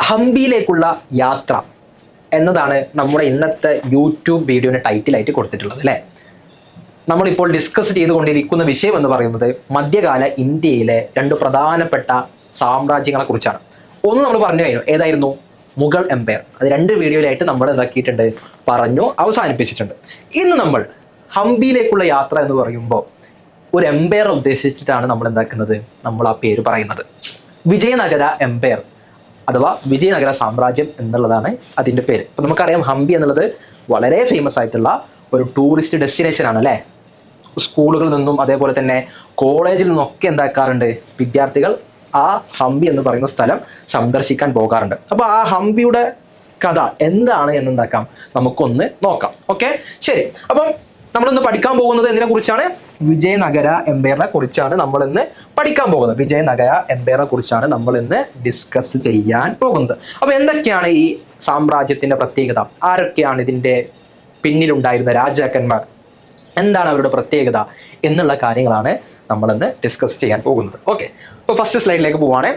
ഹംപിയിലേക്കുള്ള യാത്ര എന്നതാണ് നമ്മുടെ ഇന്നത്തെ യൂട്യൂബ് വീഡിയോയുടെ ടൈറ്റിലായിട്ട് കൊടുത്തിട്ടുള്ളത് അല്ലേ. നമ്മളിപ്പോൾ ഡിസ്കസ് ചെയ്തുകൊണ്ടിരിക്കുന്ന വിഷയം എന്ന് പറയുന്നത് മധ്യകാല ഇന്ത്യയിലെ രണ്ട് പ്രധാനപ്പെട്ട സാമ്രാജ്യങ്ങളെ കുറിച്ചാണ്. ഒന്ന് നമ്മൾ പറഞ്ഞു കഴിഞ്ഞു, ഏതായിരുന്നു? മുഗൾ എംപയർ. അത് രണ്ട് വീഡിയോയിലായിട്ട് നമ്മൾ എന്താക്കിയിട്ടുണ്ട്, പറഞ്ഞു അവസാനിപ്പിച്ചിട്ടുണ്ട്. ഇന്ന് നമ്മൾ ഹംപിയിലേക്കുള്ള യാത്ര എന്ന് പറയുമ്പോൾ ഒരു എംപയർ ഉദ്ദേശിച്ചിട്ടാണ് നമ്മൾ എന്താക്കുന്നത്, നമ്മൾ ആ പേര് പറയുന്നത്. വിജയനഗര എംപയർ അഥവാ വിജയനഗര സാമ്രാജ്യം എന്നുള്ളതാണ് അതിൻ്റെ പേര്. അപ്പോൾ നമുക്കറിയാം ഹംപി എന്നുള്ളത് വളരെ ഫേമസ് ആയിട്ടുള്ള ഒരു ടൂറിസ്റ്റ് ഡെസ്റ്റിനേഷൻ ആണ് അല്ലേ. സ്കൂളുകളിൽ നിന്നും അതേപോലെ തന്നെ കോളേജിൽ നിന്നൊക്കെ എന്താക്കാറുണ്ട്, വിദ്യാർത്ഥികൾ ആ ഹംപി എന്ന് പറയുന്ന സ്ഥലം സന്ദർശിക്കാൻ പോകാറുണ്ട്. അപ്പോൾ ആ ഹംപിയുടെ കഥ എന്താണ് എന്നുണ്ടാക്കാം, നമുക്കൊന്ന് നോക്കാം. ഓക്കെ, ശരി. അപ്പം നമ്മളിന്ന് പഠിക്കാൻ പോകുന്നത് എന്തിനെ കുറിച്ചാണ്? വിജയനഗര എംപയറിനെ കുറിച്ചാണ് നമ്മൾ ഇന്ന് പഠിക്കാൻ പോകുന്നത്. വിജയനഗര എംപയറിനെ കുറിച്ചാണ് നമ്മൾ ഇന്ന് ഡിസ്കസ് ചെയ്യാൻ പോകുന്നത്. അപ്പോൾ എന്തൊക്കെയാണ് ഈ സാമ്രാജ്യത്തിന്റെ പ്രത്യേകത, ആരൊക്കെയാണ് ഇതിന്റെ പിന്നിലുണ്ടായിരുന്ന രാജാക്കന്മാർ, എന്താണ് അവരുടെ പ്രത്യേകത എന്നുള്ള കാര്യങ്ങളാണ് നമ്മളിന്ന് ഡിസ്കസ് ചെയ്യാൻ പോകുന്നത്. ഓക്കെ, അപ്പോൾ ഫസ്റ്റ് സ്ലൈഡിലേക്ക് പോവാണ്.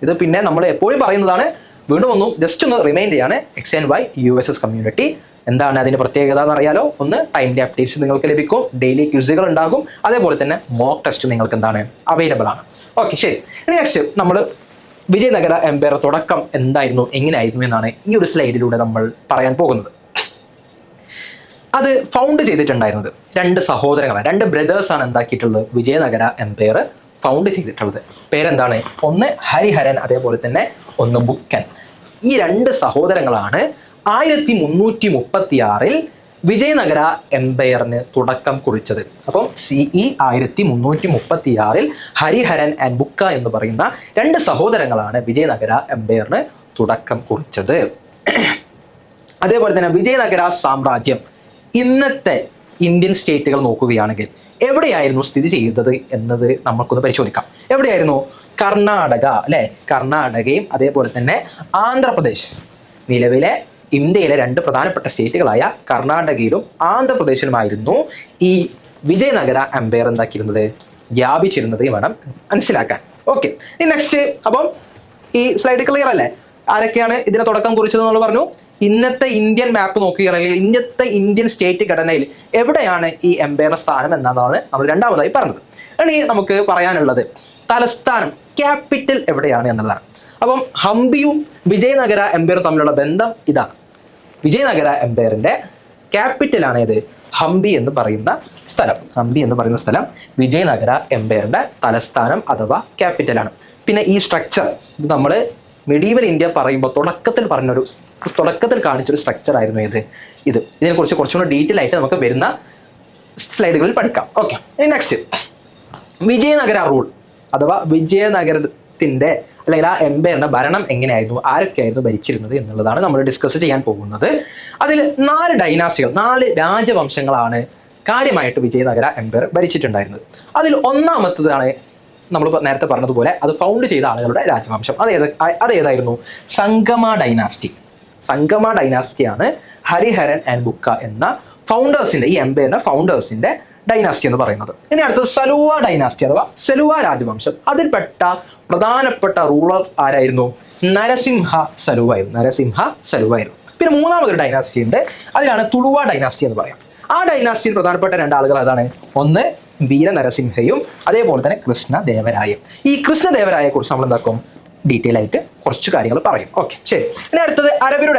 ഇത് പിന്നെ നമ്മൾ എപ്പോഴും പറയുന്നതാണ്, വീണ്ടും ഒന്നും ജസ്റ്റ് ഒന്ന് റിമൈൻഡ് ചെയ്യാണ്. XNY USS കമ്മ്യൂണിറ്റി എന്താണ് അതിൻ്റെ പ്രത്യേകത എന്ന് അറിയാലോ. ഒന്ന്, ടൈമിൻ്റെ അപ്ഡേറ്റ്സ് നിങ്ങൾക്ക് ലഭിക്കും, ഡെയിലി ക്വിസുകൾ ഉണ്ടാകും, അതേപോലെ തന്നെ മോക്ക് ടെസ്റ്റ് നിങ്ങൾക്ക് എന്താണ് അവൈലബിൾ ആണ്. ഓക്കെ, ശരി. ഇനി നെക്സ്റ്റ് നമ്മൾ വിജയനഗര എംപയർ തുടക്കം എന്തായിരുന്നു, എങ്ങനെയായിരുന്നു എന്നാണ് ഈ ഒരു സ്ലൈഡിലൂടെ നമ്മൾ പറയാൻ പോകുന്നത്. അത് ഫൗണ്ട് ചെയ്തിട്ടുണ്ടായിരുന്നത് രണ്ട് സഹോദരങ്ങളാണ്, രണ്ട് ബ്രദേഴ്സാണ് എന്താക്കിയിട്ടുള്ളത് വിജയനഗര എംപയർ ഫൗണ്ട് ചെയ്തിട്ടുള്ളത്. പേരെന്താണ്? ഒന്ന് ഹരിഹരൻ, അതേപോലെ തന്നെ ഒന്ന് ബുക്കൻ. ഈ രണ്ട് സഹോദരങ്ങളാണ് 1336 വിജയനഗര എംപയറിന് തുടക്കം കുറിച്ചത്. അപ്പം CE 1336 ഹരിഹരൻ ആൻഡ് ബുക്ക എന്ന് പറയുന്ന രണ്ട് സഹോദരങ്ങളാണ് വിജയനഗര എംപയറിന് തുടക്കം കുറിച്ചത്. അതേപോലെ തന്നെ വിജയനഗര സാമ്രാജ്യം ഇന്നത്തെ ഇന്ത്യൻ സ്റ്റേറ്റുകൾ നോക്കുകയാണെങ്കിൽ എവിടെയായിരുന്നു സ്ഥിതി ചെയ്തത് എന്നത് നമുക്കൊന്ന് പരിശോധിക്കാം. എവിടെയായിരുന്നു? കർണാടക അല്ലെ. കർണാടകയും അതേപോലെ തന്നെ ആന്ധ്രാപ്രദേശ്. നിലവിലെ ഇന്ത്യയിലെ രണ്ട് പ്രധാനപ്പെട്ട സ്റ്റേറ്റുകളായ കർണാടകയിലും ആന്ധ്രാപ്രദേശിലുമായിരുന്നു ഈ വിജയനഗര എംപയർ എന്താക്കിയിരുന്നത്, വ്യാപിച്ചിരുന്നത് വേണം മനസ്സിലാക്കാൻ. ഓക്കെ, ഇനി നെക്സ്റ്റ്. അപ്പം ഈ സ്ലൈഡ് ക്ലിയർ അല്ലേ? ആരൊക്കെയാണ് ഇതിനെ തുടക്കം കുറിച്ചത് നമ്മൾ പറഞ്ഞു. ഇന്നത്തെ ഇന്ത്യൻ മാപ്പ് നോക്കുകയാണെങ്കിൽ ഇന്നത്തെ ഇന്ത്യൻ സ്റ്റേറ്റ് ഘടനയിൽ എവിടെയാണ് ഈ എംപയറിന്റെ സ്ഥാനം എന്നാണ് നമ്മൾ രണ്ടാമതായി പറഞ്ഞത്. ഇനി നമുക്ക് പറയാനുള്ളത് തലസ്ഥാനം, ക്യാപിറ്റൽ എവിടെയാണ് എന്നുള്ളതാണ്. അപ്പം ഹംപിയും വിജയനഗര എംപയറും തമ്മിലുള്ള ബന്ധം ഇതാണ്. വിജയനഗര എംപയറിന്റെ ക്യാപിറ്റലാണ് ഏത്? ഹംപി എന്ന് പറയുന്ന സ്ഥലം. ഹംപി എന്ന് പറയുന്ന സ്ഥലം വിജയനഗര എംപയറിന്റെ തലസ്ഥാനം അഥവാ ക്യാപിറ്റലാണ്. പിന്നെ ഈ സ്ട്രക്ചർ ഇത് നമ്മൾ മെഡീവൽ ഇന്ത്യ പറയുമ്പോൾ തുടക്കത്തിൽ കാണിച്ചൊരു സ്ട്രക്ചർ ആയിരുന്നു ഇത്. ഇതിനെക്കുറിച്ച് കുറച്ചുകൂടി ഡീറ്റെയിൽ ആയിട്ട് നമുക്ക് വരുന്ന സ്ലൈഡുകളിൽ പഠിക്കാം. ഓക്കെ, ഇനി നെക്സ്റ്റ് വിജയനഗര റൂൾ അഥവാ വിജയനഗരത്തിന്റെ അല്ലെങ്കിൽ ആ എംപയറിന്റെ ഭരണം എങ്ങനെയായിരുന്നു, ആരൊക്കെയായിരുന്നു ഭരിച്ചിരുന്നത് എന്നുള്ളതാണ് നമ്മൾ ഡിസ്കസ് ചെയ്യാൻ പോകുന്നത്. അതിൽ 4 ഡൈനാസ്റ്റികൾ, 4 രാജവംശങ്ങളാണ് കാര്യമായിട്ട് വിജയനഗര എംപയർ ഭരിച്ചിട്ടുണ്ടായിരുന്നത്. അതിൽ ഒന്നാമത്തതാണ് നമ്മൾ നേരത്തെ പറഞ്ഞതുപോലെ അത് ഫൗണ്ട് ചെയ്ത ആളുകളുടെ രാജവംശം. അതേതായിരുന്നു? സംഗമ ഡൈനാസ്റ്റി. സംഗമ ഡൈനാസ്റ്റിയാണ് ഹരിഹരൻ ആൻഡ് ബുക്ക എന്ന ഫൗണ്ടേഴ്സിന്റെ, ഈ എംപയറിന്റെ ഫൗണ്ടേഴ്സിന്റെ ഡൈനാസ്റ്റി എന്ന് പറയുന്നത്. ഇനി അടുത്തത് സലുവ ഡൈനാസ്റ്റി അഥവാ സലുവ രാജവംശം. അതിൽപ്പെട്ട പ്രധാനപ്പെട്ട റൂളർ ആരായിരുന്നു? നരസിംഹ സലുവ ആയിരുന്നു. പിന്നെ മൂന്നാമതൊരു ഡൈനാസ്റ്റി ഉണ്ട്, അതിലാണ് തുളുവ ഡൈനാസ്റ്റി എന്ന് പറയാം. ആ ഡൈനാസ്റ്റിയിൽ പ്രധാനപ്പെട്ട 2 ആളുകൾ അതാണ്, ഒന്ന് വീര നരസിംഹയും അതേപോലെ തന്നെ കൃഷ്ണദേവരായയും. ഈ കൃഷ്ണദേവരായയെ കുറിച്ച് നമ്മൾ എന്താക്കും, ഡീറ്റെയിൽ ആയിട്ട് കുറച്ച് കാര്യങ്ങൾ പറയും. ഓക്കെ, ശരി. ഇനി അടുത്തത് അരബിരു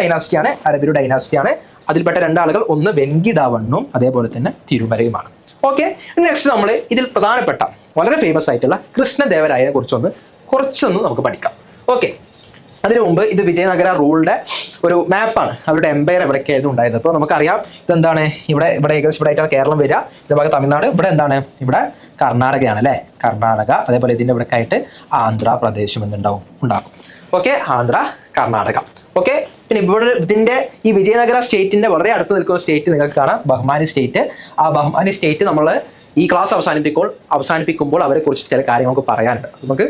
ഡൈനാസ്റ്റിയാണ്. അതിൽപ്പെട്ട 2 ആളുകൾ, ഒന്ന് വെങ്കിടവണ്ണും അതേപോലെ തന്നെ തിരുമലയുമാണ്. ഓക്കെ, നെക്സ്റ്റ് നമ്മൾ ഇതിൽ പ്രധാനപ്പെട്ട വളരെ ഫേമസ് ആയിട്ടുള്ള കൃഷ്ണദേവരായനെ കുറച്ചൊന്ന് നമുക്ക് പഠിക്കാം. ഓക്കെ, അതിനു മുമ്പ് ഇത് വിജയനഗര റൂളിന്റെ ഒരു മാപ്പാണ്. അവരുടെ എംപയർ എവിടേക്കായിരുന്നു ഉണ്ടായിരുന്നത്. അപ്പോൾ നമുക്കറിയാം ഇതെന്താണ്, ഇവിടെ ഏകദേശം ഇവിടെ ആയിട്ടാണ് കേരളം വരിക, ഇതിന്റെ ഭാഗത്ത് തമിഴ്നാട്, ഇവിടെ എന്താണ്, ഇവിടെ കർണാടകയാണ് അല്ലേ. കർണാടക, അതേപോലെ ഇതിന്റെ ഇവിടെ ആയിട്ട് ആന്ധ്രാപ്രദേശും ഉണ്ടാകും. ഓക്കെ, ആന്ധ്ര, കർണാടക. ഓക്കെ, പിന്നെ ഇവിടെ ഇതിന്റെ ഈ വിജയനഗര സ്റ്റേറ്റിന്റെ വളരെ അടുത്ത് നിൽക്കുന്ന സ്റ്റേറ്റ് നിങ്ങൾക്ക് കാണാം, ബഹ്മാനി സ്റ്റേറ്റ്. ആ ബഹ്മാനി സ്റ്റേറ്റ് നമ്മൾ ഈ ക്ലാസ് അവസാനിപ്പിക്കുമ്പോൾ അവരെ കുറിച്ച് ചില കാര്യങ്ങൾ നമുക്ക് പറയാനുണ്ട്, നമുക്ക്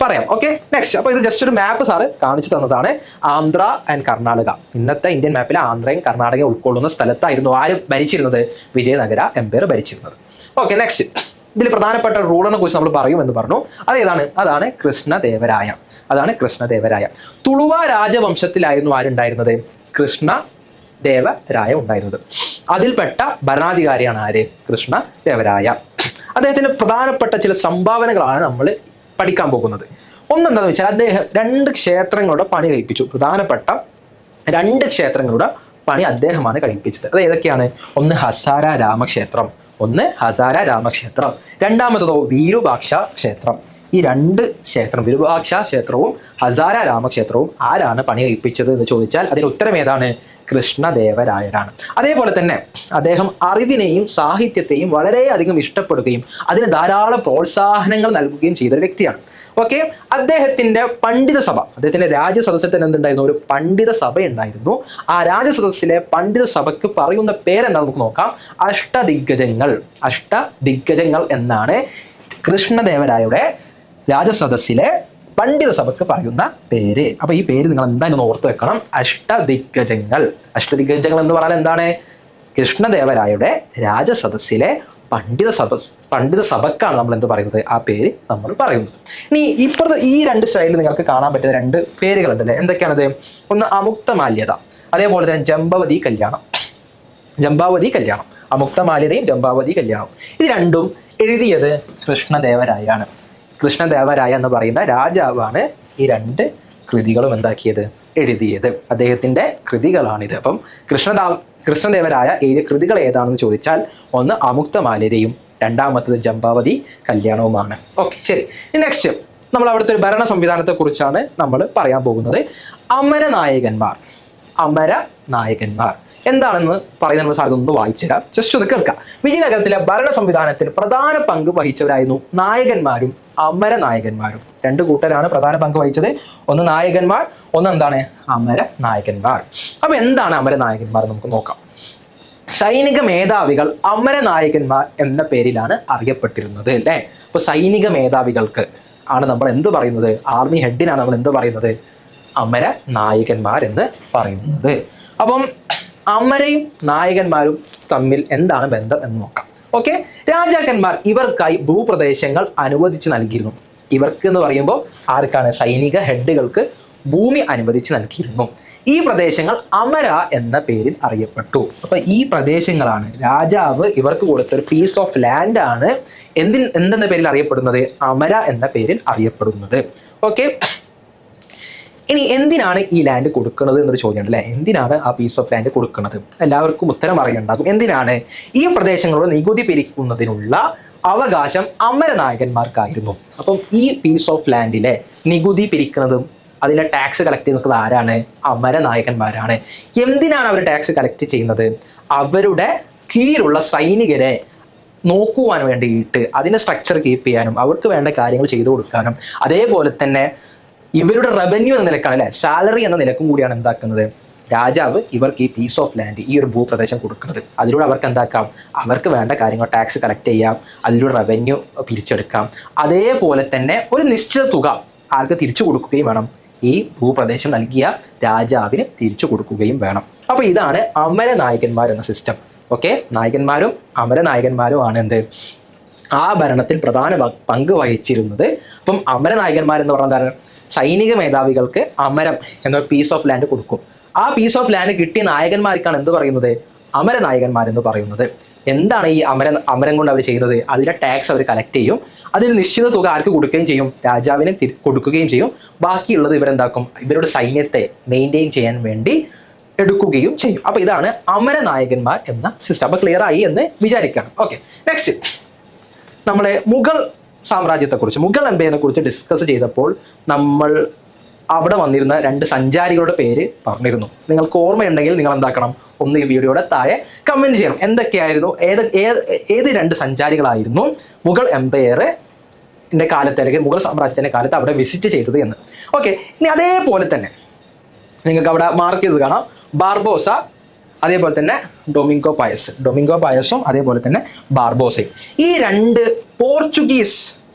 പറയാം. Okay, next. അപ്പോൾ ഇത് ജസ്റ്റ് ഒരു മാപ്പ് സാറ് കാണിച്ചു തന്നതാണ്. ആന്ധ്ര ആൻഡ് കർണാടക, ഇന്നത്തെ ഇന്ത്യൻ മാപ്പിൽ ആന്ധ്രയും കർണാടകയും ഉൾക്കൊള്ളുന്ന സ്ഥലത്തായിരുന്നു ആര് ഭരിച്ചിരുന്നത്? വിജയനഗര എംപയർ ഭരിച്ചിരുന്നത്. Okay, next. ഇതിൽ പ്രധാനപ്പെട്ട റൂളറിനെ കുറിച്ച് നമ്മൾ പറയുമെന്ന് പറഞ്ഞു. അതാണ് കൃഷ്ണദേവരായ. തുളുവ രാജവംശത്തിലായിരുന്നു ആരുണ്ടായിരുന്നത്? കൃഷ്ണദേവരായ ഉണ്ടായിരുന്നത്. അതിൽപ്പെട്ട ഭരണാധികാരിയാണ് ആര്? കൃഷ്ണദേവരായ. അദ്ദേഹത്തിന്റെ പ്രധാനപ്പെട്ട ചില സംഭാവനകളാണ് നമ്മൾ പഠിക്കാൻ പോകുന്നത്. ഒന്നെന്താണെന്ന് വെച്ചാൽ അദ്ദേഹം 2 ക്ഷേത്രങ്ങളുടെ പണി കഴിപ്പിച്ചു. പ്രധാനപ്പെട്ട 2 ക്ഷേത്രങ്ങളുടെ പണി അദ്ദേഹമാണ് കഴിപ്പിച്ചത്. അത് ഏതൊക്കെയാണ്? ഒന്ന് ഹസാര രാമക്ഷേത്രം, രണ്ടാമത്തതോ വിരൂപാക്ഷ ക്ഷേത്രം. ഈ 2 ക്ഷേത്രം, വിരൂപാക്ഷ ക്ഷേത്രവും ഹസാര രാമക്ഷേത്രവും ആരാണ് പണി കഴിപ്പിച്ചത് എന്ന് ചോദിച്ചാൽ അതിന് ഉത്തരം ഏതാണ്? കൃഷ്ണദേവരായരാണ്. അതേപോലെ തന്നെ അദ്ദേഹം അറിവിനെയും സാഹിത്യത്തെയും വളരെയധികം ഇഷ്ടപ്പെടുകയും അതിന് ധാരാളം പ്രോത്സാഹനങ്ങൾ നൽകുകയും ചെയ്തൊരു വ്യക്തിയാണ്. ഓക്കെ, അദ്ദേഹത്തിന്റെ പണ്ഡിത സഭ, അദ്ദേഹത്തിന്റെ രാജസദസ്സിൽ തന്നെ എന്തുണ്ടായിരുന്നു? ഒരു പണ്ഡിത സഭ ഉണ്ടായിരുന്നു. ആ രാജസദസ്സിലെ പണ്ഡിത സഭയ്ക്ക് പറയുന്ന പേരെന്താ നമുക്ക് നോക്കാം. അഷ്ടദിഗ്ഗജങ്ങൾ എന്നാണ് കൃഷ്ണദേവരായയുടെ രാജസദസ്സിലെ പണ്ഡിത സഭയ്ക്ക് പറയുന്ന പേര്. അപ്പൊ ഈ പേര് നിങ്ങൾ എന്തായാലും ഓർത്ത് വെക്കണം. അഷ്ടദിഗ്ഗജങ്ങൾ എന്ന് പറഞ്ഞാൽ എന്താണ്? കൃഷ്ണദേവരായയുടെ രാജസദസ്സിലെ പണ്ഡിത സഭക്കാണ് നമ്മൾ എന്ത് പറയുന്നത്? ആ പേര് നമ്മൾ പറയുന്നത്. ഇനി ഇപ്പുറത്ത് ഈ 2 സൈഡിൽ നിങ്ങൾക്ക് കാണാൻ പറ്റുന്ന 2 പേരുകളുണ്ടല്ലേ, എന്തൊക്കെയാണത്? ഒന്ന് അമുക്തമാല്യത, അതേപോലെ തന്നെ ജംബാവതി കല്യാണം. അമുക്തമാല്യതയും ജംബാവതി കല്യാണം, ഇത് 2ഉം എഴുതിയത് കൃഷ്ണദേവരായാണ്. കൃഷ്ണദേവരായ എന്ന് പറയുന്ന രാജാവാണ് ഈ 2 കൃതികളും എന്താക്കിയത്? എഴുതിയത്. അദ്ദേഹത്തിന്റെ കൃതികളാണിത്. അപ്പം കൃഷ്ണദേവരായ എഴുതിയ കൃതികൾ ഏതാണെന്ന് ചോദിച്ചാൽ ഒന്ന് അമുക്തമാല്യതയും രണ്ടാമത്തത് ജംബാവതി കല്യാണവുമാണ്. ഓക്കെ, ശരി. നെക്സ്റ്റ് നമ്മൾ അവിടുത്തെ ഒരു ഭരണ സംവിധാനത്തെ കുറിച്ചാണ് നമ്മൾ പറയാൻ പോകുന്നത്. അമരനായകന്മാർ എന്താണെന്ന് പറയുന്ന സാർ ഒന്ന് വായിച്ചുതരാം, ജസ്റ്റ് ഒന്ന് കേൾക്കാം. വിജയനഗരത്തിലെ ഭരണ സംവിധാനത്തിൽ പ്രധാന പങ്ക് വഹിച്ചവരായിരുന്നു നായകന്മാരും അമരനായകന്മാരും. 2 കൂട്ടരാണ് പ്രധാന പങ്ക് വഹിച്ചത്. ഒന്ന് നായകന്മാർ, ഒന്ന് എന്താണ്? അമരനായകന്മാർ. അപ്പൊ എന്താണ് അമരനായകന്മാർ നമുക്ക് നോക്കാം. സൈനിക മേധാവികൾ അമരനായകന്മാർ എന്ന പേരിലാണ് അറിയപ്പെട്ടിരുന്നത് അല്ലേ. അപ്പൊ സൈനിക മേധാവികൾക്ക് ആണ് നമ്മൾ എന്ത് പറയുന്നത്? ആർമി ഹെഡിനാണ് നമ്മൾ എന്ത് പറയുന്നത്? അമരനായകന്മാർ എന്ന് പറയുന്നത്. അപ്പം അമരയും നായകന്മാരും തമ്മിൽ എന്താണ് ബന്ധം എന്ന് നോക്കാം. ഓക്കെ, രാജാക്കന്മാർ ഇവർക്കായി ഭൂപ്രദേശങ്ങൾ അനുവദിച്ച് നൽകിയിരുന്നു. ഇവർക്ക് എന്ന് പറയുമ്പോൾ ആർക്കാണ്? സൈനിക ഹെഡുകൾക്ക് ഭൂമി അനുവദിച്ച് നൽകിയിരുന്നു. ഈ പ്രദേശങ്ങൾ അമര എന്ന പേരിൽ അറിയപ്പെട്ടു. അപ്പൊ ഈ പ്രദേശങ്ങളാണ് രാജാവ് ഇവർക്ക് കൊടുത്തൊരു പീസ് ഓഫ് ലാൻഡ് ആണ് എന്തെന്ന പേരിൽ അറിയപ്പെടുന്നത്? അമര എന്ന പേരിൽ അറിയപ്പെടുന്നത്. ഓക്കെ, ഇനി എന്തിനാണ് ഈ ലാൻഡ് കൊടുക്കുന്നത് എന്നൊരു ചോദ്യം ഉണ്ട് അല്ലേ. എന്തിനാണ് ആ പീസ് ഓഫ് ലാൻഡ് കൊടുക്കുന്നത്? എല്ലാവർക്കും ഉത്തരം അറിയണ്ടാകും. എന്തിനാണ്? ഈ പ്രദേശങ്ങളോട് നികുതി പിരിക്കുന്നതിനുള്ള അവകാശം അമരനായകന്മാർക്കായിരുന്നു. അപ്പം ഈ പീസ് ഓഫ് ലാൻഡിലെ നികുതി പിരിക്കുന്നതും അതിലെ ടാക്സ് കളക്ട് ചെയ്യുന്നത് ആരാണ്? അമരനായകന്മാരാണ്. എന്തിനാണ് അവർ ടാക്സ് കളക്ട് ചെയ്യുന്നത്? അവരുടെ കീഴിലുള്ള സൈനികരെ നോക്കുവാൻ വേണ്ടിയിട്ട്, അതിൻ്റെ സ്ട്രക്ചർ കീപ്പ് ചെയ്യാനും അവർക്ക് വേണ്ട കാര്യങ്ങൾ ചെയ്തു കൊടുക്കാനും, അതേപോലെ തന്നെ ഇവരുടെ റവന്യൂ എന്ന നിലക്കാണ് അല്ലെ, സാലറി എന്ന നിലക്കും കൂടിയാണ് എന്താക്കുന്നത് രാജാവ് ഇവർക്ക് ഈ പീസ് ഓഫ് ലാൻഡ്, ഈ ഒരു ഭൂപ്രദേശം കൊടുക്കുന്നത്. അതിലൂടെ അവർക്ക് എന്താക്കാം? അവർക്ക് വേണ്ട കാര്യങ്ങൾ ടാക്സ് കളക്ട് ചെയ്യാം, അതിലൂടെ റവന്യൂ പിരിച്ചെടുക്കാം. അതേപോലെ തന്നെ ഒരു നിശ്ചിത തുക ആർക്ക് തിരിച്ചു കൊടുക്കുകയും വേണം? ഈ ഭൂപ്രദേശം നൽകിയ രാജാവിന് തിരിച്ചു കൊടുക്കുകയും വേണം. അപ്പോൾ ഇതാണ് അമരനായകന്മാർ എന്ന സിസ്റ്റം. ഓക്കെ, നായകന്മാരും അമരനായകന്മാരും ആണ് എന്ത്? ആ ഭരണത്തിൽ പ്രധാന പങ്ക് വഹിച്ചിരുന്നത്. അപ്പം അമരനായകന്മാരെന്ന് പറഞ്ഞാൽ സൈനിക മേധാവികൾക്ക് അമരം എന്ന പീസ് ഓഫ് ലാൻഡ് കൊടുക്കും. ആ പീസ് ഓഫ് ലാൻഡ് കിട്ടിയ നായകന്മാർക്കാണ് എന്ത് പറയുന്നത്? അമരനായകന്മാരെന്ന് പറയുന്നത്. എന്താണ് ഈ അമരം കൊണ്ട് അവർ ചെയ്യുന്നത്? അതിലെ ടാക്സ് അവർ കളക്ട് ചെയ്യും, അതിൽ നിശ്ചിത തുക ആർക്ക് കൊടുക്കുകയും ചെയ്യും? രാജാവിന് കൊടുക്കുകയും ചെയ്യും. ബാക്കിയുള്ളത് ഇവരെന്താക്കും? ഇവരുടെ സൈന്യത്തെ മെയിൻറ്റെയിൻ ചെയ്യാൻ വേണ്ടി എടുക്കുകയും ചെയ്യും. അപ്പൊ ഇതാണ് അമരനായകന്മാർ എന്ന സിസ്റ്റം. അപ്പൊ ക്ലിയർ ആയി എന്ന് വിചാരിക്കണം. ഓക്കെ, നെക്സ്റ്റ് നമ്മളെ മുഗൾ സാമ്രാജ്യത്തെക്കുറിച്ച്, മുഗൾ എംപയറിനെ കുറിച്ച് ഡിസ്കസ് ചെയ്തപ്പോൾ നമ്മൾ അവിടെ വന്നിരുന്ന 2 സഞ്ചാരികളുടെ പേര് പറഞ്ഞിരുന്നു. നിങ്ങൾക്ക് ഓർമ്മയുണ്ടെങ്കിൽ നിങ്ങൾ എന്താക്കണം? ഒന്ന് ഈ വീഡിയോയുടെ താഴെ കമന്റ് ചെയ്യണം. എന്തൊക്കെയായിരുന്നു, ഏത് 2 സഞ്ചാരികളായിരുന്നു മുഗൾ എംപയറിന്റെ കാലത്ത് അല്ലെങ്കിൽ മുഗൾ സാമ്രാജ്യത്തിന്റെ കാലത്ത് അവിടെ വിസിറ്റ് ചെയ്തത് എന്ന്. ഓക്കെ, ഇനി അതേപോലെ തന്നെ നിങ്ങൾക്ക് അവിടെ മാർക്ക് ചെയ്ത് കാണാം ബാർബോസ, അതേപോലെ തന്നെ ഡൊമിംഗോ പയസും അതേപോലെ തന്നെ ബാർബോസയും. ഈ 2 പോർച്ചുഗീസ്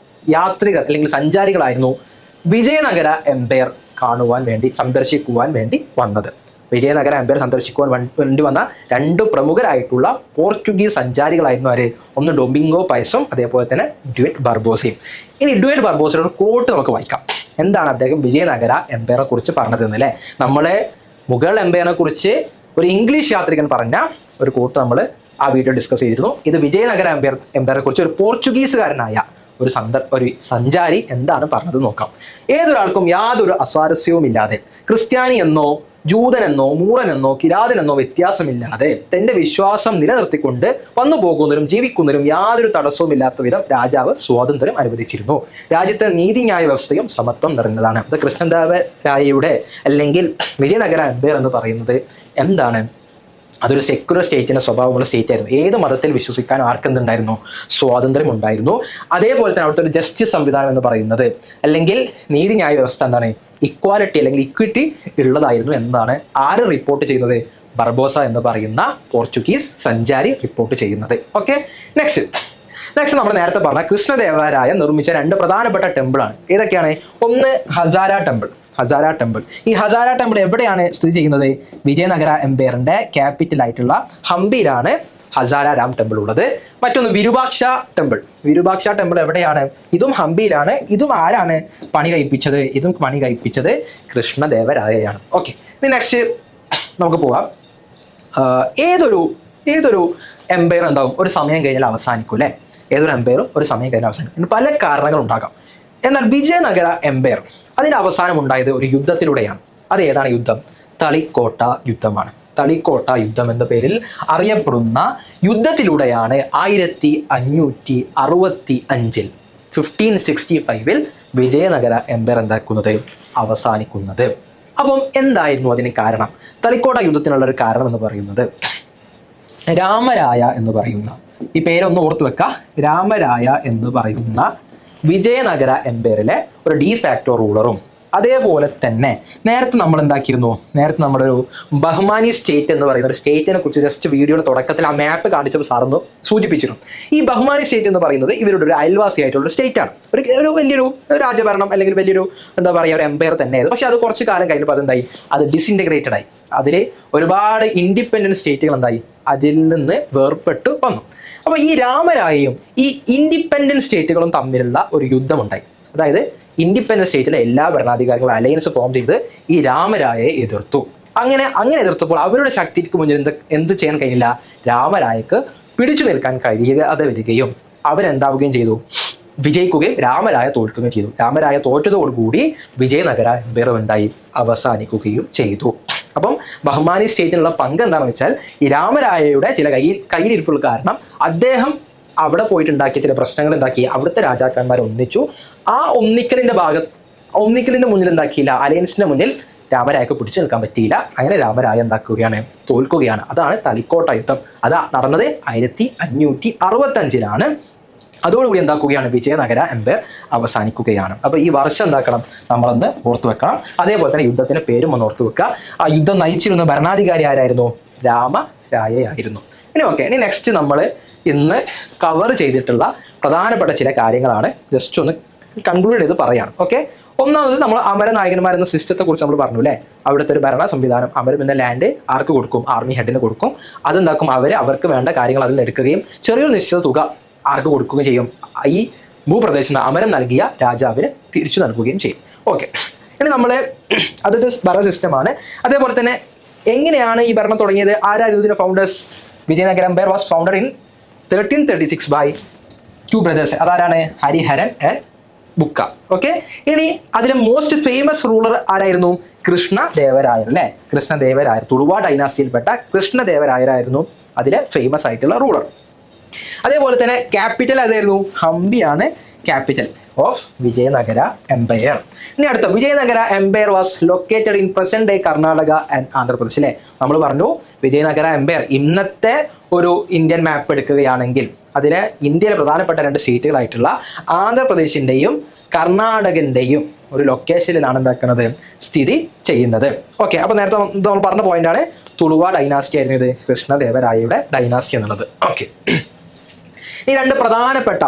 യാത്രികർ അല്ലെങ്കിൽ സഞ്ചാരികളായിരുന്നു വിജയനഗര എംപയർ കാണുവാൻ വേണ്ടി, സന്ദർശിക്കുവാൻ വേണ്ടി വന്നത്. വിജയനഗര എംപയർ സന്ദർശിക്കുവാൻ വേണ്ടി വന്ന രണ്ട് പ്രമുഖരായിട്ടുള്ള പോർച്ചുഗീസ് സഞ്ചാരികളായിരുന്നു ആര്? ഒന്ന് ഡൊമിംഗോ പയസും അതേപോലെ തന്നെ ഡ്യുവറ്റ് ബാർബോസയും. ഇനി ഡ്യുവറ്റ് ബാർബോസയുടെ ഒരു കോട്ട് നമുക്ക് വായിക്കാം. എന്താണ് അദ്ദേഹം വിജയനഗര എംപയറെ കുറിച്ച് പറഞ്ഞതെന്ന് അല്ലേ? നമ്മളെ മുഗൾ എംപയറിനെ കുറിച്ച് ഒരു ഇംഗ്ലീഷ് യാത്രികൻ പറഞ്ഞ ഒരു കോട്ട് നമ്മൾ ആ വീഡിയോ ഡിസ്കസ് ചെയ്തിരുന്നു. ഇത് വിജയനഗര എംപയറെ കുറിച്ച് ഒരു പോർച്ചുഗീസുകാരനായ ഒരു സഞ്ചാരി എന്താണ് പറഞ്ഞത് നോക്കാം. ഏതൊരാൾക്കും യാതൊരു അസ്വാരസ്യവുമില്ലാതെ ക്രിസ്ത്യാനി എന്നോ ജൂതനെന്നോ മൂറനെന്നോ കിരാതനെന്നോ വ്യത്യാസമില്ലാതെ തന്റെ വിശ്വാസം നിലനിർത്തിക്കൊണ്ട് വന്നു പോകുന്നതിനും ജീവിക്കുന്നതിനും യാതൊരു തടസ്സവുമില്ലാത്ത വിധം രാജാവ് സ്വാതന്ത്ര്യം അനുവദിച്ചിരുന്നു. രാജ്യത്തെ നീതിന്യായ വ്യവസ്ഥയും സമത്വം നിറഞ്ഞതാണ്. ഇത് കൃഷ്ണദേവരായയുടെ അല്ലെങ്കിൽ വിജയനഗര എംപയർ എന്ന് പറയുന്നത് എന്താണ്? അതൊരു സെക്യുലർ സ്റ്റേറ്റിന്റെ സ്വഭാവമുള്ള സ്റ്റേറ്റ് ആയിരുന്നു. ഏത് മതത്തിൽ വിശ്വസിക്കാൻ ആർക്കെന്തുണ്ടായിരുന്നു? സ്വാതന്ത്ര്യം ഉണ്ടായിരുന്നു. അതേപോലെ തന്നെ അവിടുത്തെ ഒരു ജസ്റ്റിസ് സംവിധാനം എന്ന് പറയുന്നത് അല്ലെങ്കിൽ നീതിന്യായ വ്യവസ്ഥ എന്താണ്? ഇക്വാലിറ്റി അല്ലെങ്കിൽ ഇക്വിറ്റി ഉള്ളതായിരുന്നു എന്നാണ് ആര് റിപ്പോർട്ട് ചെയ്യുന്നത്? ബർബോസ എന്ന് പറയുന്ന പോർച്ചുഗീസ് സഞ്ചാരി റിപ്പോർട്ട് ചെയ്യുന്നത്. ഓക്കെ, നെക്സ്റ്റ് നമ്മൾ നേരത്തെ പറഞ്ഞ കൃഷ്ണദേവരായ നിർമ്മിച്ച രണ്ട് പ്രധാനപ്പെട്ട ടെമ്പിളാണ്. ഏതൊക്കെയാണ്? ഒന്ന് ഹസാര ടെമ്പിൾ. ഈ ഹസാര ടെമ്പിൾ എവിടെയാണ് സ്ഥിതി ചെയ്യുന്നത്? വിജയനഗര എംപയറിന്റെ ക്യാപിറ്റൽ ആയിട്ടുള്ള ഹംപിയിലാണ് ഹസാര രാം ടെമ്പിൾ ഉള്ളത്. മറ്റൊന്ന് വിരൂപാക്ഷ ടെമ്പിൾ എവിടെയാണ്? ഇതും ഹംപിയിലാണ്. ഇതും ആരാണ് പണി കഴിപ്പിച്ചത്? ഇതും പണി കഴിപ്പിച്ചത് കൃഷ്ണദേവരായയാണ്. ഓക്കെ, ഇനി നെക്സ്റ്റ് നമുക്ക് പോവാം. ഏതൊരു എംപയർ എന്താവും? ഒരു സമയം കഴിഞ്ഞാൽ അവസാനിക്കും അല്ലേ? ഏതൊരു എംപയറും ഒരു സമയം കഴിഞ്ഞാൽ അവസാനിക്കും. പല കാരണങ്ങൾ ഉണ്ടാകാം. എന്നാൽ വിജയനഗര എംപയർ അതിന്റെ അവസാനം ഉണ്ടായത് ഒരു യുദ്ധത്തിലൂടെയാണ്. അത് ഏതാണ് യുദ്ധം? തളിക്കോട്ട യുദ്ധമാണ്. തളിക്കോട്ട യുദ്ധം എന്ന പേരിൽ അറിയപ്പെടുന്ന യുദ്ധത്തിലൂടെയാണ് 1565 1565 വിജയനഗര എംപയർ എന്താക്കുന്നത്? അവസാനിക്കുന്നത്. അപ്പം എന്തായിരുന്നു അതിന് കാരണം? തളിക്കോട്ട യുദ്ധത്തിനുള്ള ഒരു കാരണം എന്ന് പറയുന്നത് രാമരായ എന്ന് പറയുന്ന, ഈ പേരൊന്ന് ഓർത്തു വെക്കുക, രാമരായ എന്ന് പറയുന്ന വിജയനഗര എംപയറിലെ ഒരു ഡിഫാക്ടോ റൂളറും അതേപോലെ തന്നെ നേരത്തെ നമ്മൾ എന്താക്കിയിരുന്നു? നേരത്തെ നമ്മളൊരു ബഹ്മാനി സ്റ്റേറ്റ് എന്ന് പറയുന്ന ഒരു സ്റ്റേറ്റിനെ കുറിച്ച് ജസ്റ്റ് വീഡിയോയുടെ തുടക്കത്തിൽ ആ മാപ്പ് കാണിച്ചപ്പോൾ സാറൊന്ന് സൂചിപ്പിച്ചിരുന്നു. ഈ ബഹ്മാനി സ്റ്റേറ്റ് എന്ന് പറയുന്നത് ഇവരുടെ ഒരു അയൽവാസി ആയിട്ടുള്ള സ്റ്റേറ്റ് ആണ്. ഒരു വലിയൊരു രാജഭരണം അല്ലെങ്കിൽ വലിയൊരു എന്താ പറയുക ഒരു എംപയർ തന്നെയായിരുന്നു. പക്ഷെ അത് കുറച്ച് കാലം കഴിഞ്ഞപ്പോൾ അതെന്തായി? അത് ഡിസിൻറ്റഗ്രേറ്റഡ് ആയി. അതിൽ ഒരുപാട് ഇൻഡിപെൻഡൻറ്റ് സ്റ്റേറ്റുകൾ എന്തായി? അതിൽ നിന്ന് വേർപെട്ട് വന്നു. അപ്പോൾ ഈ രാമരായയും ഈ ഇൻഡിപെൻഡൻറ്റ് സ്റ്റേറ്റുകളും തമ്മിലുള്ള ഒരു യുദ്ധമുണ്ടായി. അതായത് ഇൻഡിപെൻഡൻറ്റ് സ്റ്റേറ്റിലെ എല്ലാ ഭരണാധികാരികളും അലയൻസ് ഫോം ചെയ്ത് ഈ രാമരായയെ എതിർത്തു. അങ്ങനെ എതിർത്തപ്പോൾ അവരുടെ ശക്തിക്ക് മുന്നിൽ എന്ത് ചെയ്യാൻ കഴിഞ്ഞില്ല? രാമരായക്ക് പിടിച്ചു നിൽക്കാൻ കഴിയാതെ വരികയും അവരെന്താവുകയും ചെയ്തു? വിജയിക്കുകയും രാമരായ തോൽക്കുകയും ചെയ്തു. രാമരായ തോറ്റതോടുകൂടി വിജയനഗര എംപയർ എന്തായി? അവസാനിക്കുകയും ചെയ്തു. അപ്പം ബഹ്മാനി സ്റ്റേറ്റിനുള്ള പങ്ക് എന്താണെന്ന് വെച്ചാൽ ഈ രാമരായയുടെ ചില കയ്യിലിരിപ്പുള്ള കാരണം അദ്ദേഹം അവിടെ പോയിട്ടുണ്ടാക്കിയ ചില പ്രശ്നങ്ങൾ എന്താക്കി? അവിടുത്തെ രാജാക്കന്മാർ ഒന്നിച്ചു. ആ ഒന്നിക്കലിന്റെ മുന്നിൽ എന്താക്കിയില്ല? അലയൻസിന്റെ മുന്നിൽ രാമരായക്ക് പിടിച്ചു നിൽക്കാൻ പറ്റിയില്ല. അങ്ങനെ രാമരായ എന്താക്കുകയാണ്? തോൽക്കുകയാണ്. അതാണ് തളിക്കോട്ട യുദ്ധം. അത് നടന്നത് 1565 അതോടുകൂടി എന്താക്കുകയാണ്? വിജയനഗര എംപയർ അവസാനിക്കുകയാണ്. അപ്പോൾ ഈ വർഷം എന്താക്കണം? നമ്മളൊന്ന് ഓർത്തു വെക്കണം. അതേപോലെ തന്നെ യുദ്ധത്തിന്റെ പേരും ഒന്ന് ഓർത്തു വെക്കുക. ആ യുദ്ധം നയിച്ചിരുന്ന ഭരണാധികാരി ആരായിരുന്നു? രാമരായയായിരുന്നു. ഇനി നെക്സ്റ്റ് നമ്മൾ ഇന്ന് കവർ ചെയ്തിട്ടുള്ള പ്രധാനപ്പെട്ട ചില കാര്യങ്ങളാണ് ജസ്റ്റ് ഒന്ന് കൺക്ലൂഡ് ചെയ്ത് പറയാണ്. ഓക്കെ, ഒന്നാമത് നമ്മൾ അമരനായകന്മാർ എന്ന സിസ്റ്റത്തെ കുറിച്ച് നമ്മൾ പറഞ്ഞു അല്ലേ? അവിടുത്തെ ഒരു ഭരണ സംവിധാനം, അമരം എന്ന ലാൻഡ് ആർക്ക് കൊടുക്കും? ആർമി ഹെഡിന് കൊടുക്കും. അതെന്താക്കും? അവർക്ക് വേണ്ട കാര്യങ്ങൾ അതിൽ നിന്ന് എടുക്കുകയും ചെറിയൊരു നിശ്ചിത തുക ആർക്ക് കൊടുക്കുകയും ചെയ്യും? ഈ ഭൂപ്രദേശം അമരം നൽകിയ രാജാവിന് തിരിച്ചു നൽകുകയും ചെയ്യും. ഓക്കെ, ഇനി നമ്മൾ അതൊരു ഭരണ സിസ്റ്റമാണ്. അതേപോലെ തന്നെ എങ്ങനെയാണ് ഈ ഭരണം തുടങ്ങിയത്? ആരായിരുന്നു ഇതിന്റെ founders? Vijayanagara empire was founded in 1336 by 2 brothers. അതാരാണ്? ഹരിഹരൻ ആൻഡ് ബുക്ക. ഓക്കെ, ഇനി അതിലെ മോസ്റ്റ് ഫേമസ് റൂളർ ആരായിരുന്നു? കൃഷ്ണദേവരായർ അല്ലേ? കൃഷ്ണദേവരായർ, തുളുവ ഡൈനാസ്റ്റിയിൽപ്പെട്ട കൃഷ്ണദേവരായരായിരുന്നു അതിലെ ഫേമസ് ആയിട്ടുള്ള റൂളർ. അതേപോലെ തന്നെ ക്യാപിറ്റൽ അതായിരുന്നു? ഹംപിയാണ് ക്യാപിറ്റൽ ഓഫ് വിജയനഗര എംപയർ. ഇനി അടുത്ത, Vijayanagara empire was located in present day Karnataka and Andhra Pradesh അല്ലേ? നമ്മൾ പറഞ്ഞു വിജയനഗര എംപയർ ഇന്നത്തെ ഒരു ഇന്ത്യൻ മാപ്പ് എടുക്കുകയാണെങ്കിൽ അതിലെ ഇന്ത്യയിലെ പ്രധാനപ്പെട്ട രണ്ട് സ്റ്റേറ്റുകളായിട്ടുള്ള ആന്ധ്രാപ്രദേശിൻ്റെയും കർണാടകൻ്റെയും ഒരു ലൊക്കേഷനിലാണ് എന്താക്കുന്നത്? സ്ഥിതി ചെയ്യുന്നത്. ഓക്കെ, അപ്പോൾ നേരത്തെ നമ്മൾ പറഞ്ഞ പോയിന്റാണ് തുളുവ ഡൈനാസ്റ്റി ആയിരുന്നു ഇത് കൃഷ്ണദേവരായയുടെ ഡൈനാസ്റ്റി എന്നുള്ളത്. ഓക്കെ, ഈ രണ്ട് പ്രധാനപ്പെട്ട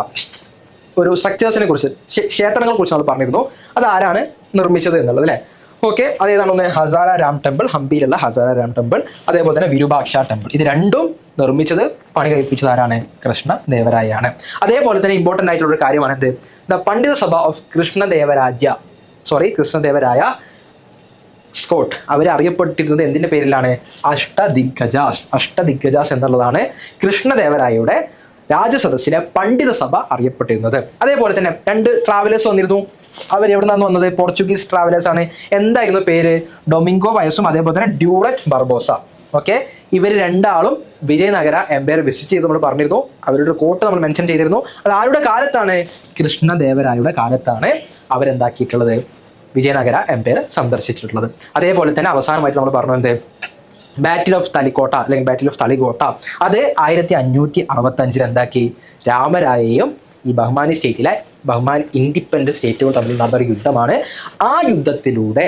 ഒരു സ്ട്രക്ചേഴ്സിനെ കുറിച്ച്, ക്ഷേത്രങ്ങളെ കുറിച്ച് നമ്മൾ പറഞ്ഞിരുന്നു. അത് ആരാണ് നിർമ്മിച്ചത് എന്നുള്ളത് അല്ലേ? ഓക്കെ, അതേതാണ് ഒന്ന് ഹസാര രാം ടെമ്പിൾ, ഹംപിയിലുള്ള ഹസാര രാം ടെമ്പിൾ. അതേപോലെ തന്നെ വിരൂപാക്ഷ ടെമ്പിൾ. ഇത് രണ്ടും നിർമ്മിച്ചത്, പണി കഴിപ്പിച്ചത് ആരാണ്? കൃഷ്ണദേവരായാണ്. അതേപോലെ തന്നെ ഇമ്പോർട്ടൻ്റ് ആയിട്ടുള്ള ഒരു കാര്യമാണ് എന്ത്? ദ പണ്ഡിത സഭ ഓഫ് കൃഷ്ണദേവരായ സ്കോട്ട്. അവർ അറിയപ്പെട്ടിരുന്നത് എന്തിന്റെ പേരിലാണ്? അഷ്ടദിഗ്ഗജാസ് എന്നുള്ളതാണ് കൃഷ്ണദേവരായയുടെ രാജസദസ്സിലെ പണ്ഡിത സഭ അറിയപ്പെട്ടിരുന്നത്. അതേപോലെ തന്നെ 2 ട്രാവലേഴ്സ് വന്നിരുന്നു. അവർ എവിടെ നിന്നാണ് വന്നത്? പോർച്ചുഗീസ് ട്രാവലേഴ്സ് ആണ്. എന്തായിരുന്നു പേര്? ഡൊമിംഗോ വയസ്സും അതേപോലെ തന്നെ ഡ്യൂററ്റ് ബർബോസ. ഓക്കെ, ഇവർ രണ്ടാളും വിജയനഗര എംപയർ വിസിറ്റ് ചെയ്ത് നമ്മൾ പറഞ്ഞിരുന്നു. അവരുടെ കോട്ട് നമ്മൾ മെൻഷൻ ചെയ്തിരുന്നു. അത് ആരുടെ കാലത്താണ്? കൃഷ്ണദേവരായയുടെ കാലത്താണ് അവരെന്താക്കിയിട്ടുള്ളത്? വിജയനഗര എംപയർ സന്ദർശിച്ചിട്ടുള്ളത്. അതേപോലെ തന്നെ അവസാനമായിട്ട് നമ്മൾ പറഞ്ഞു എന്ത്? ബാറ്റിൽ ഓഫ് തളിക്കോട്ട അല്ലെങ്കിൽ ബാറ്റിൽ ഓഫ് തളികോട്ട, അത് 1565 എന്താക്കി? രാമരായയും ഈ ബഹ്മാനി സ്റ്റേറ്റിലെ ബഹ്മാൻ ഇൻഡിപെൻഡന്റ് സ്റ്റേറ്റുകൾ തമ്മിൽ നടന്നൊരു യുദ്ധമാണ്. ആ യുദ്ധത്തിലൂടെ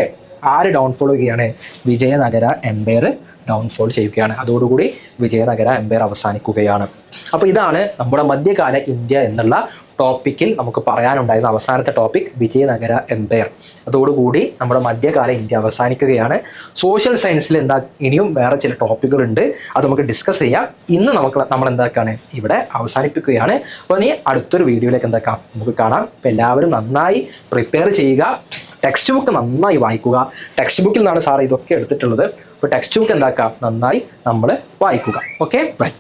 ആര് ഡൗൺഫോൾ ചെയ്യുകയാണ്? വിജയനഗര എംപയർ ഡൗൺഫോൾ ചെയ്യുകയാണ്. അതോടുകൂടി വിജയനഗര എംപയർ അവസാനിക്കുകയാണ്. അപ്പോൾ ഇതാണ് നമ്മുടെ മധ്യകാല ഇന്ത്യ എന്നുള്ള ടോപ്പിക്കിൽ നമുക്ക് പറയാനുണ്ടായിരുന്ന അവസാനത്തെ ടോപ്പിക്, വിജയനഗര എംപയർ. അതോടുകൂടി നമ്മുടെ മധ്യകാല ഇന്ത്യ അവസാനിക്കുകയാണ്. സോഷ്യൽ സയൻസിൽ ഇനിയും വേറെ ചില ടോപ്പിക്കുകളുണ്ട്, അത് നമുക്ക് ഡിസ്കസ് ചെയ്യാം. ഇന്ന് നമ്മൾ എന്താക്കാണ് ഇവിടെ അവസാനിപ്പിക്കുകയാണ്. അപ്പോൾ ഇനി അടുത്തൊരു വീഡിയോയിലേക്ക് നമുക്ക് കാണാം. അപ്പോൾ എല്ലാവരും നന്നായി പ്രിപ്പയർ ചെയ്യുക, ടെക്സ്റ്റ് ബുക്ക് നന്നായി വായിക്കുക. ടെക്സ്റ്റ് ബുക്കിൽ നിന്നാണ് സാർ ഇതൊക്കെ എടുത്തിട്ടുള്ളത്. അപ്പോൾ ടെക്സ്റ്റ് ബുക്ക് നന്നായി നമ്മൾ വായിക്കുക. Okay, by.